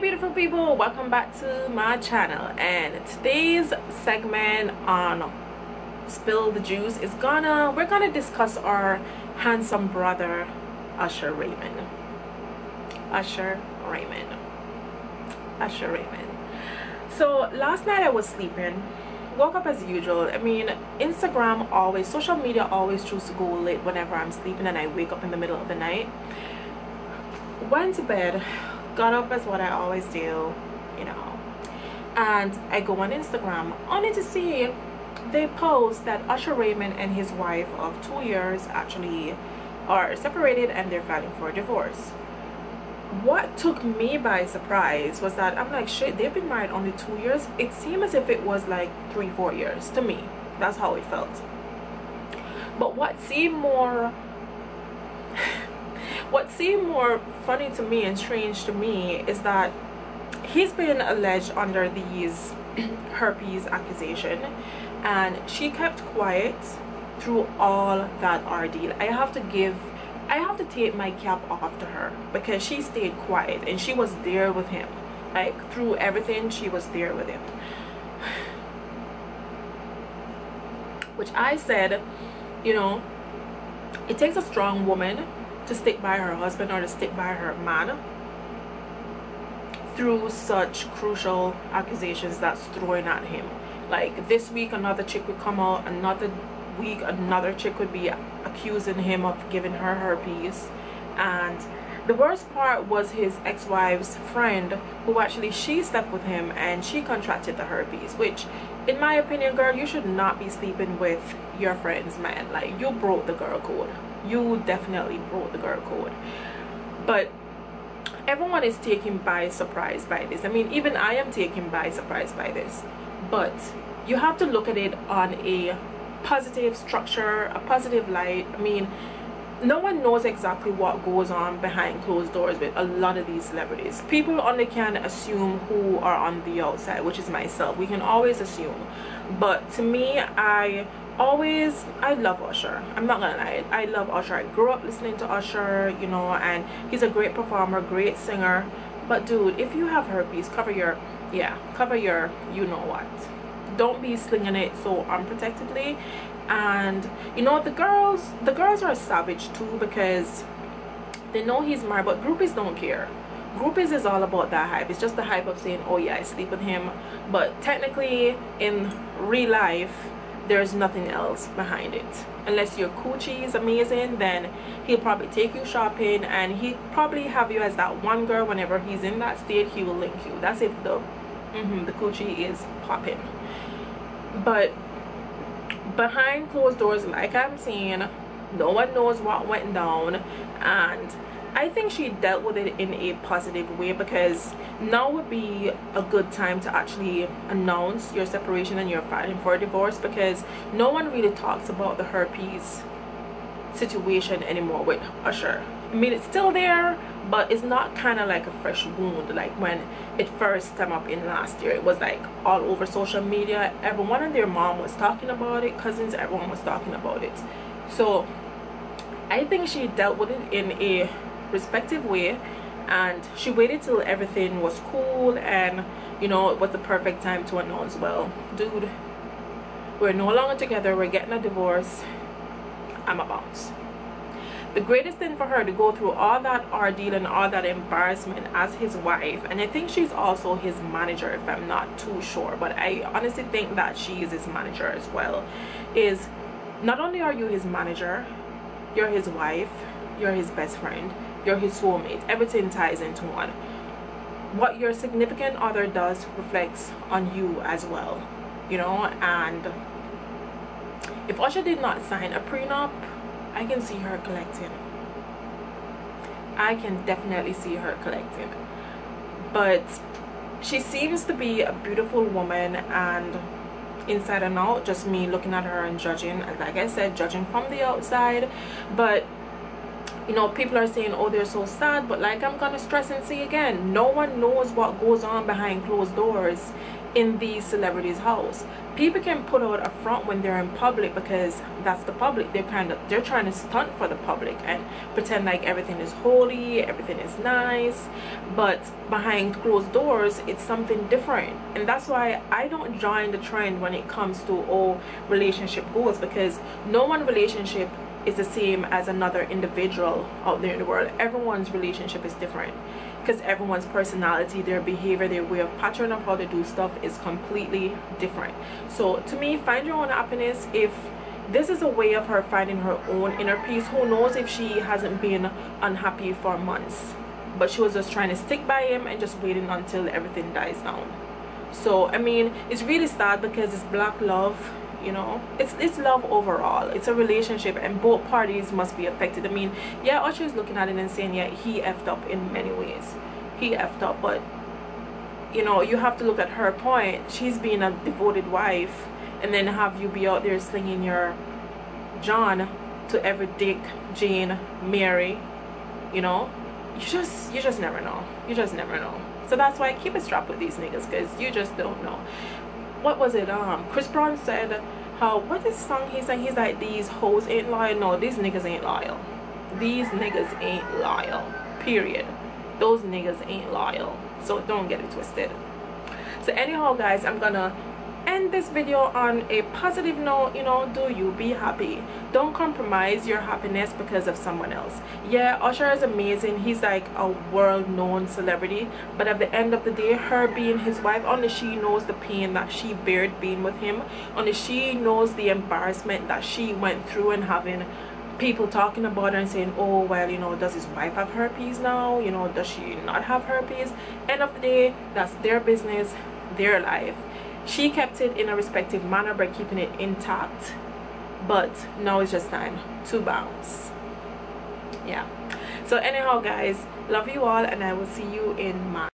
beautiful people, welcome back to my channel. And today's segment on Spill the Juice is we're gonna discuss our handsome brother Usher Raymond. So last night I was sleeping, woke up as usual. I mean, Instagram always, social media always choose to go late whenever I'm sleeping and I wake up in the middle of the night. Went to bed, got up as what I always do, you know, and I go on Instagram only to see they post that Usher Raymond and his wife of 2 years actually are separated and they're filing for a divorce. What took me by surprise was that I'm like, shit, they've been married only 2 years. It seemed as if it was like 3-4 years to me. That's how it felt. But what seemed more funny to me and strange to me is that he's been alleged under these herpes accusation, and she kept quiet through all that ordeal. I have to take my cap off to her because she stayed quiet and she was there with him. Like, through everything, she was there with him. Which I said, you know, it takes a strong woman to stick by her husband or to stick by her man through such crucial accusations that's thrown at him. Like, this week another chick would come out, another week another chick would be accusing him of giving her herpes. And the worst part was his ex-wife's friend, who actually, she slept with him and she contracted the herpes, which in my opinion, girl, you should not be sleeping with your friend's man. Like, you broke the girl code. You definitely broke the girl code. But everyone is taken by surprise by this. I mean, even I am taken by surprise by this. But you have to look at it on a positive structure, a positive light. I mean, no one knows exactly what goes on behind closed doors with a lot of these celebrities. People only can assume who are on the outside, which is myself. We can always assume. But to me, I love Usher. I'm not gonna lie, I love Usher. I grew up listening to Usher, you know, and he's a great performer, great singer. But dude, if you have herpes, cover your you know what. Don't be slinging it so unprotectedly. And you know, the girls are savage too, because they know he's married, but groupies don't care. Groupies is all about that hype. It's just the hype of saying, oh yeah, I sleep with him, but technically in real life there's nothing else behind it. Unless your coochie is amazing, then he'll probably take you shopping and he'll probably have you as that one girl. Whenever he's in that state, he will link you. That's if the coochie is popping. But behind closed doors, like I'm saying, no one knows what went down. And I think she dealt with it in a positive way, because now would be a good time to actually announce your separation and you're filing for a divorce, because no one really talks about the herpes situation anymore with Usher. I mean, it's still there, but it's not kind of like a fresh wound like when it first came up in last year. It was like all over social media. Everyone and their mom was talking about it, cousins, everyone was talking about it. So I think she dealt with it in a respective way, and she waited till everything was cool and, you know, it was the perfect time to announce, well, dude, we're no longer together, we're getting a divorce, I'm a bounce. The greatest thing for her to go through all that ordeal and all that embarrassment as his wife, and I think she's also his manager if I'm not too sure, but I honestly think that she is his manager as well, is not only are you his manager, you're his wife, you're his best friend, you're his soulmate. Everything ties into one. What your significant other does reflects on you as well, you know. And if Usher did not sign a prenup, I can see her collecting. I can definitely see her collecting. But she seems to be a beautiful woman, and inside and out, just me looking at her and judging, and like I said, judging from the outside. But You know, people are saying, oh, they're so sad, but like I'm gonna stress and say again, no one knows what goes on behind closed doors in these celebrities' house. People can put out a front when they're in public because that's the public. They're trying to stunt for the public and pretend like everything is holy, everything is nice, but behind closed doors it's something different. And that's why I don't join the trend when it comes to all relationship goals, because no one relationship is the same as another individual out there in the world. Everyone's relationship is different because everyone's personality, their behavior, their way of pattern of how they do stuff is completely different. So to me, find your own happiness. If this is a way of her finding her own inner peace, who knows if she hasn't been unhappy for months, but she was just trying to stick by him and just waiting until everything dies down. So I mean, it's really sad because it's black love. You know, it's love overall. It's a relationship and both parties must be affected. I mean, yeah, Usher is looking at it and saying, yeah, he effed up in many ways. He effed up, but you know, you have to look at her point. She's being a devoted wife, and then have you be out there slinging your John to every Dick, Jane, Mary. You know, you just never know. You just never know. So that's why I keep it strapped with these niggas, because you just don't know. What was it? Chris Brown said how, what is song he sang? He's like, these hoes ain't loyal. No, these niggas ain't loyal. These niggas ain't loyal. Period. Those niggas ain't loyal. So don't get it twisted. So anyhow, guys, I'm gonna end this video on a positive note. You know, do you be happy. Don't compromise your happiness because of someone else. Yeah, Usher is amazing. He's like a world-known celebrity, but at the end of the day, her being his wife, only she knows the pain that she bared being with him. Only she knows the embarrassment that she went through, and having people talking about her and saying, oh well, you know, does his wife have herpes now? You know, does she not have herpes? End of the day, that's their business, their life. She kept it in a respective manner by keeping it intact, but now it's just time to bounce. Yeah. So anyhow, guys, love you all, and I will see you in my